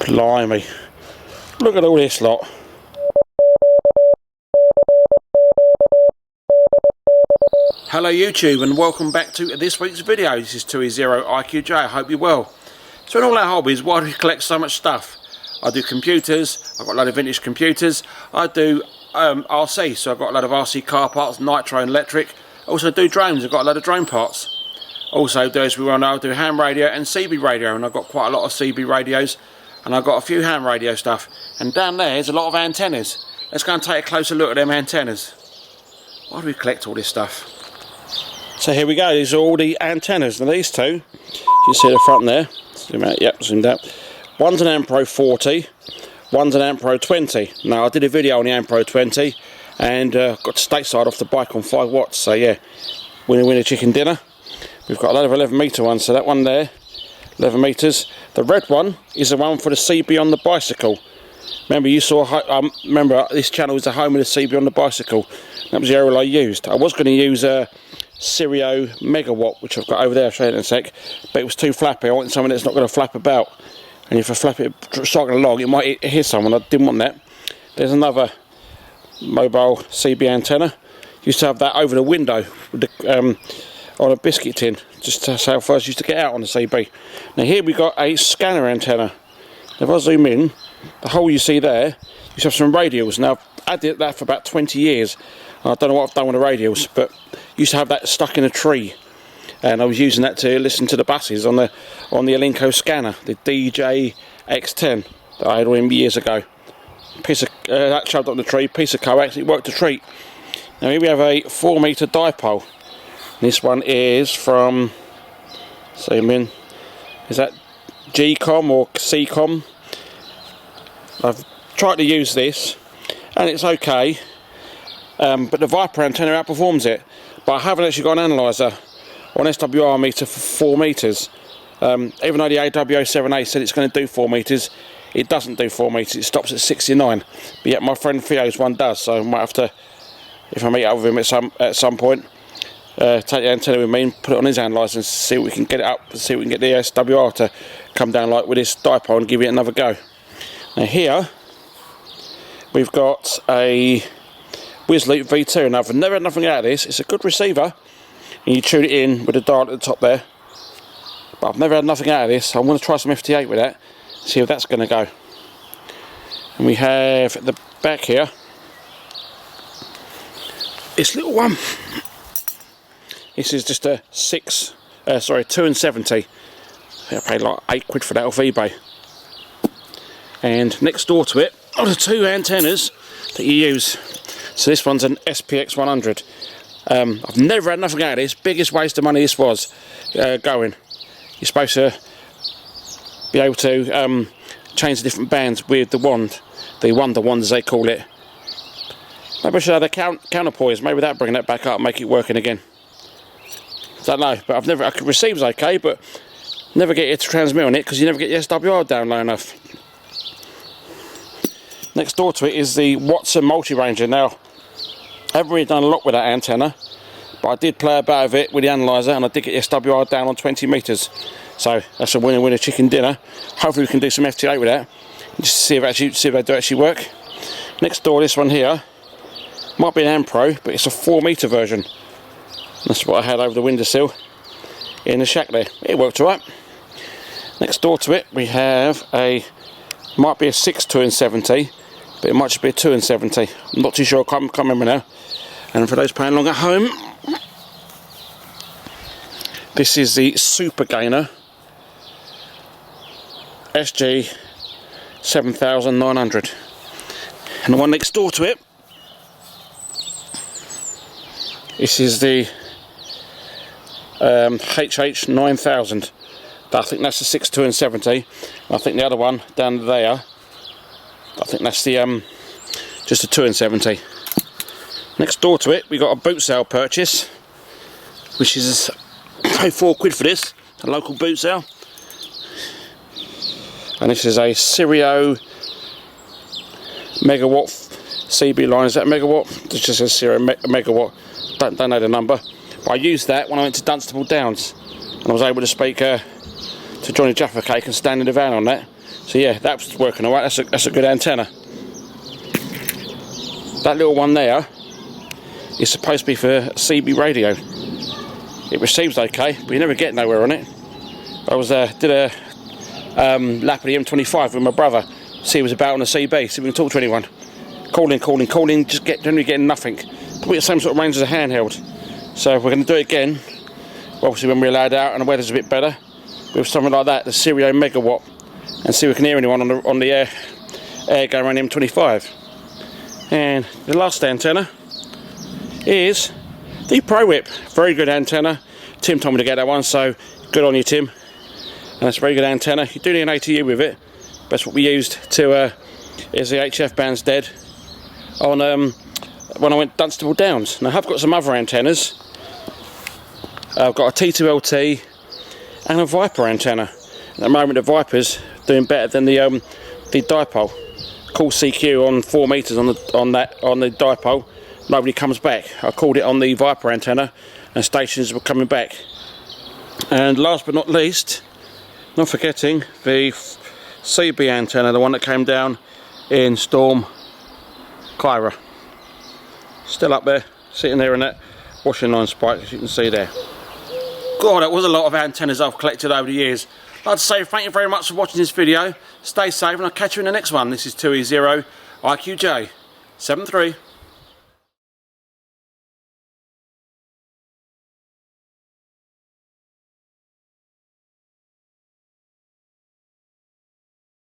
Blimey. Look at all this lot. Hello YouTube and welcome back to this week's video. This is 2E0IQJ. I hope you're well. So in all our hobbies, why do we collect so much stuff? I do computers, I've got a load of vintage computers. I do RC, so I've got a load of RC car parts, nitro and electric. I also do drones, I've got a load of drone parts. Also do, as we well know, I do ham radio and CB radio, and I've got quite a lot of CB radios, and I've got a few ham radio stuff. And down there's a lot of antennas. Let's go and take a closer look at them antennas. Why do we collect all this stuff? So here we go, these are all the antennas. Now these two, you see the front there, zoom out, yep, zoomed out. One's an Ampro 40, one's an Ampro 20. Now I did a video on the Ampro 20 and got stateside off the bike on 5 watts, so yeah, winner chicken dinner. We've got a lot of 11 metre ones, so that one there, 11 metres. The red one is the one for the CB on the bicycle. Remember you saw, remember this channel is the home of the CB on the bicycle. That was the aerial I used. I was going to use a Stereo Megawatt, which I've got over there, I'll show you in a sec, but it was too flappy. I wanted something that's not going to flap about. And if I flap it cycling along, it might hit someone. I didn't want that. There's another mobile CB antenna. Used to have that over the window with the, on a biscuit tin, just that's how I first used to get out on the CB. Now here we got a scanner antenna. If I zoom in, the hole you see there, you have some radials. Now I've had that for about 20 years. I don't know what I've done with the radials, but used to have that stuck in a tree, and I was using that to listen to the buses on the Alinco scanner, the DJ X10 that I had on years ago. Piece of that shoved up the tree, piece of coax, it worked a treat. Now here we have a 4 metre dipole. This one is from, zoom in, is that G-Com or C-Com? I've tried to use this and it's okay, but the Viper antenna outperforms it. But I haven't actually got an analyzer or an SWR meter for 4 metres. Even though the AW07A said it's going to do 4 metres, it doesn't do 4 metres, it stops at 69. But yet my friend Theo's one does, so I might have to, if I meet up with him at some point, take the antenna with me and put it on his analyzer and see if we can get it up, see if we can get the SWR to come down like with this dipole and give it another go. Now here we've got a Wizzloop V2. Now I've never had nothing out of this. It's a good receiver and you tune it in with the dial at the top there, but I've never had nothing out of this, so I'm going to try some FT8 with that, see if that's going to go. And we have at the back here this little one. This is just a 270. I paid like £8 for that off eBay. And next door to it are the 2 antennas that you use. So this one's an SPX 100. I've never had nothing out of this. Biggest waste of money this was going. You're supposed to be able to change the different bands with the wand, the wonder wand as they call it. Maybe I should have the counterpoise. Maybe that'll bring that back up and make it working again. Don't know, but I've never. I can receive's okay, but never get it to transmit on it because you never get the SWR down low enough. Next door to it is the Watson multi-ranger. Now, I haven't really done a lot with that antenna, but I did play about with it with the analyzer, and I did get the SWR down on 20 metres. So that's a winner chicken dinner. Hopefully we can do some FT8 with that, just to see if they do actually work. Next door, this one here might be an Ampro, but it's a 4 metre version. That's what I had over the windowsill in the shack there. It worked alright. Next door to it we have might be a 6 270, but it might just be a 270. I'm not too sure, I can't remember now. And for those playing along at home, this is the Super Gainer SG 7900. And the one next door to it, this is the HH 9000. I think that's the 6 270. I think the other one down there, I think that's the just a 270. Next door to it we got a boot sale purchase, which is paid £4 for this, a local boot sale. And this is a Stereo Megawatt CB line. Is that Megawatt? It just says Stereo Megawatt. Don't know the number. But I used that when I went to Dunstable Downs, and I was able to speak to Johnny Jaffa Cake and stand in the van on that. So yeah, that's working alright. That's a good antenna. That little one there is supposed to be for CB radio. It receives okay, but you never get nowhere on it. I did a lap of the M25 with my brother. See, he was about on the CB. See if we can talk to anyone. Calling. Just generally getting nothing. Probably the same sort of range as a handheld. So we're going to do it again. Obviously, when we're allowed out and the weather's a bit better, with something like that, the Stereo Megawatt, and see if we can hear anyone on the air going around the M25. And the last antenna is the Pro Whip. Very good antenna. Tim told me to get that one, so good on you, Tim. And that's a very good antenna. You do need an ATU with it. That's what we used to, is the HF band's dead on when I went Dunstable Downs. Now I've got some other antennas. I've got a T2LT and a Viper antenna. At the moment the Viper's doing better than the Dipole. Call CQ on 4 meters on the Dipole. Nobody comes back. I called it on the Viper antenna and stations were coming back. And last but not least, not forgetting the CB antenna, the one that came down in Storm Kyra. Still up there, sitting there in that washing line spike, as you can see there. God, that was a lot of antennas I've collected over the years. I'd like to say thank you very much for watching this video. Stay safe and I'll catch you in the next one. This is 2E0 IQJ 73.